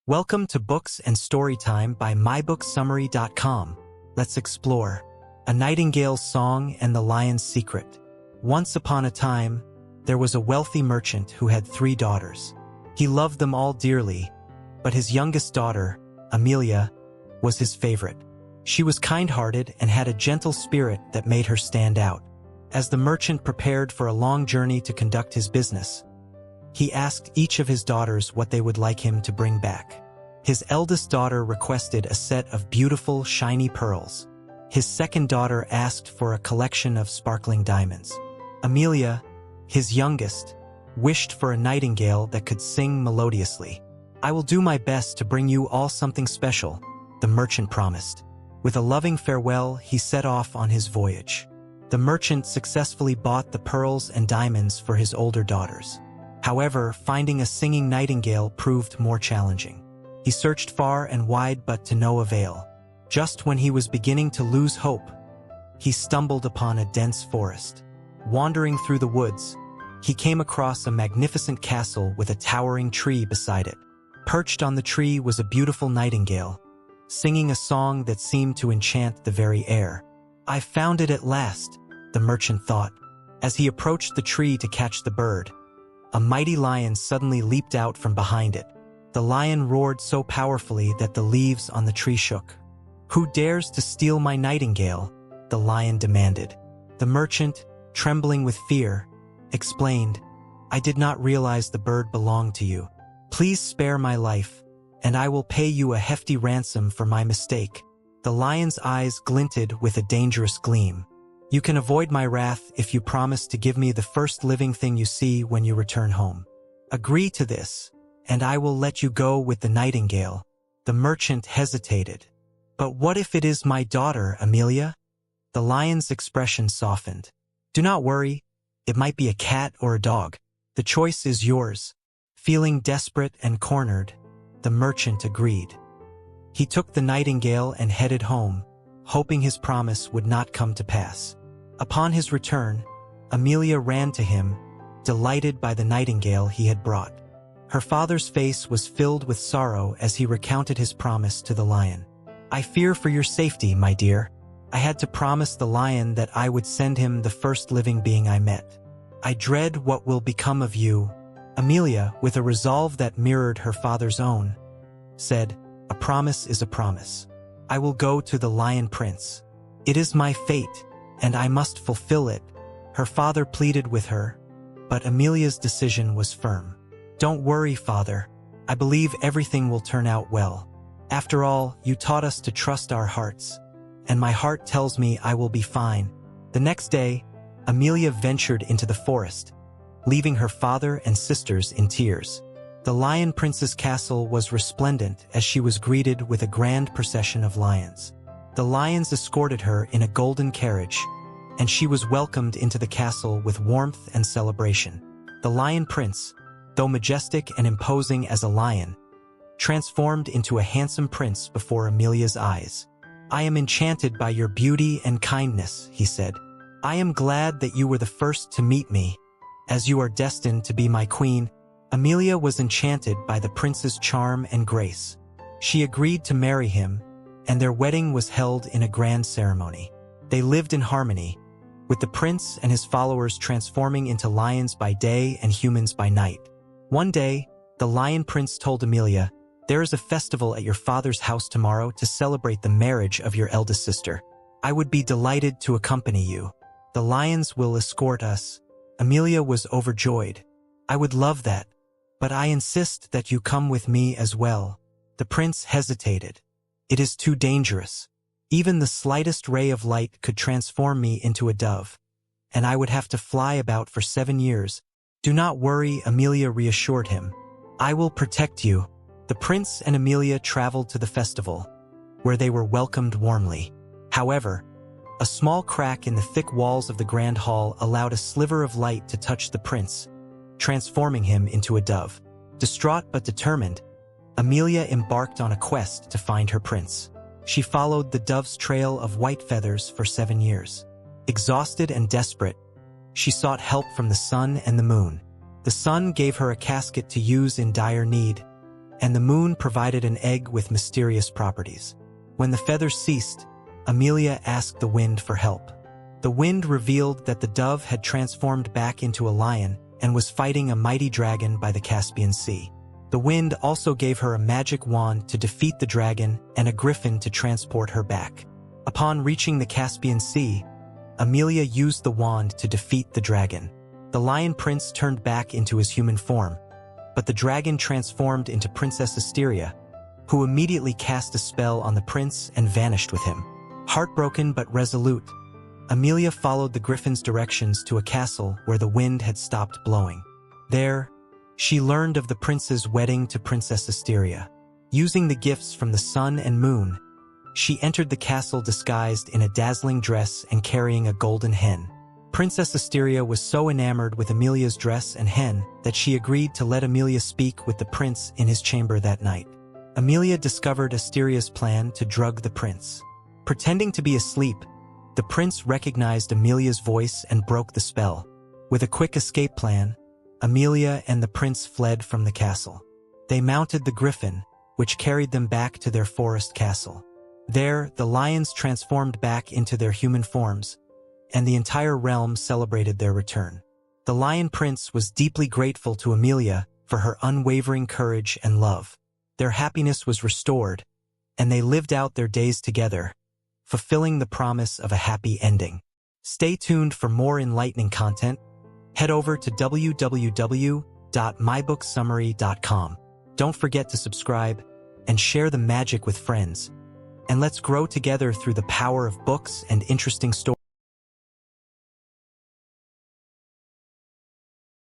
Welcome to Books and Storytime by MyBookSummary.com. Let's explore A Nightingale's Song and the Lion's Secret. Once upon a time, there was a wealthy merchant who had 3 daughters. He loved them all dearly, but his youngest daughter, Amelia, was his favorite. She was kind-hearted and had a gentle spirit that made her stand out. As the merchant prepared for a long journey to conduct his business, he asked each of his daughters what they would like him to bring back. His eldest daughter requested a set of beautiful, shiny pearls. His second daughter asked for a collection of sparkling diamonds. Amelia, his youngest, wished for a nightingale that could sing melodiously. "I will do my best to bring you all something special," the merchant promised. With a loving farewell, he set off on his voyage. The merchant successfully bought the pearls and diamonds for his older daughters. However, finding a singing nightingale proved more challenging. He searched far and wide but to no avail. Just when he was beginning to lose hope, he stumbled upon a dense forest. Wandering through the woods, he came across a magnificent castle with a towering tree beside it. Perched on the tree was a beautiful nightingale, singing a song that seemed to enchant the very air. "I found it at last," the merchant thought. As he approached the tree to catch the bird, a mighty lion suddenly leaped out from behind it. The lion roared so powerfully that the leaves on the tree shook. "Who dares to steal my nightingale?" the lion demanded. The merchant, trembling with fear, explained, "I did not realize the bird belonged to you. Please spare my life, and I will pay you a hefty ransom for my mistake." The lion's eyes glinted with a dangerous gleam. "You can avoid my wrath if you promise to give me the first living thing you see when you return home. Agree to this, and I will let you go with the nightingale." The merchant hesitated. "But what if it is my daughter, Amelia?" The lion's expression softened. "Do not worry, it might be a cat or a dog. The choice is yours." Feeling desperate and cornered, the merchant agreed. He took the nightingale and headed home, hoping his promise would not come to pass. Upon his return, Amelia ran to him, delighted by the nightingale he had brought. Her father's face was filled with sorrow as he recounted his promise to the lion. "I fear for your safety, my dear. I had to promise the lion that I would send him the first living being I met. I dread what will become of you." Amelia, with a resolve that mirrored her father's own, said, "A promise is a promise. I will go to the Lion Prince. It is my fate, and I must fulfill it." Her father pleaded with her, but Amelia's decision was firm. "Don't worry, father. I believe everything will turn out well. After all, you taught us to trust our hearts, and my heart tells me I will be fine." The next day, Amelia ventured into the forest, leaving her father and sisters in tears. The Lion Prince's castle was resplendent as she was greeted with a grand procession of lions. The lions escorted her in a golden carriage, and she was welcomed into the castle with warmth and celebration. The Lion Prince, though majestic and imposing as a lion, transformed into a handsome prince before Amelia's eyes. "I am enchanted by your beauty and kindness," he said. "I am glad that you were the first to meet me, as you are destined to be my queen." Amelia was enchanted by the prince's charm and grace. She agreed to marry him, and their wedding was held in a grand ceremony. They lived in harmony, with the prince and his followers transforming into lions by day and humans by night. One day, the Lion Prince told Amelia, "There is a festival at your father's house tomorrow to celebrate the marriage of your eldest sister. I would be delighted to accompany you. The lions will escort us." Amelia was overjoyed. "I would love that, but I insist that you come with me as well." The prince hesitated. "It is too dangerous. Even the slightest ray of light could transform me into a dove, and I would have to fly about for 7 years. "Do not worry," Amelia reassured him. "I will protect you." The prince and Amelia traveled to the festival, where they were welcomed warmly. However, a small crack in the thick walls of the grand hall allowed a sliver of light to touch the prince, transforming him into a dove. Distraught but determined, Amelia embarked on a quest to find her prince. She followed the dove's trail of white feathers for 7 years. Exhausted and desperate, she sought help from the sun and the moon. The sun gave her a casket to use in dire need, and the moon provided an egg with mysterious properties. When the feathers ceased, Amelia asked the wind for help. The wind revealed that the dove had transformed back into a lion and was fighting a mighty dragon by the Caspian Sea. The wind also gave her a magic wand to defeat the dragon and a griffin to transport her back. Upon reaching the Caspian Sea, Amelia used the wand to defeat the dragon. The lion prince turned back into his human form, but the dragon transformed into Princess Asteria, who immediately cast a spell on the prince and vanished with him. Heartbroken but resolute, Amelia followed the griffin's directions to a castle where the wind had stopped blowing. There, she learned of the prince's wedding to Princess Asteria. Using the gifts from the sun and moon, she entered the castle disguised in a dazzling dress and carrying a golden hen. Princess Asteria was so enamored with Amelia's dress and hen that she agreed to let Amelia speak with the prince in his chamber that night. Amelia discovered Asteria's plan to drug the prince. Pretending to be asleep, the prince recognized Amelia's voice and broke the spell. With a quick escape plan, Amelia and the prince fled from the castle. They mounted the griffin, which carried them back to their forest castle. There, the lions transformed back into their human forms, and the entire realm celebrated their return. The lion prince was deeply grateful to Amelia for her unwavering courage and love. Their happiness was restored, and they lived out their days together, fulfilling the promise of a happy ending. Stay tuned for more enlightening content. Head over to www.mybookssummary.com. Don't forget to subscribe and share the magic with friends. And let's grow together through the power of books and interesting stories.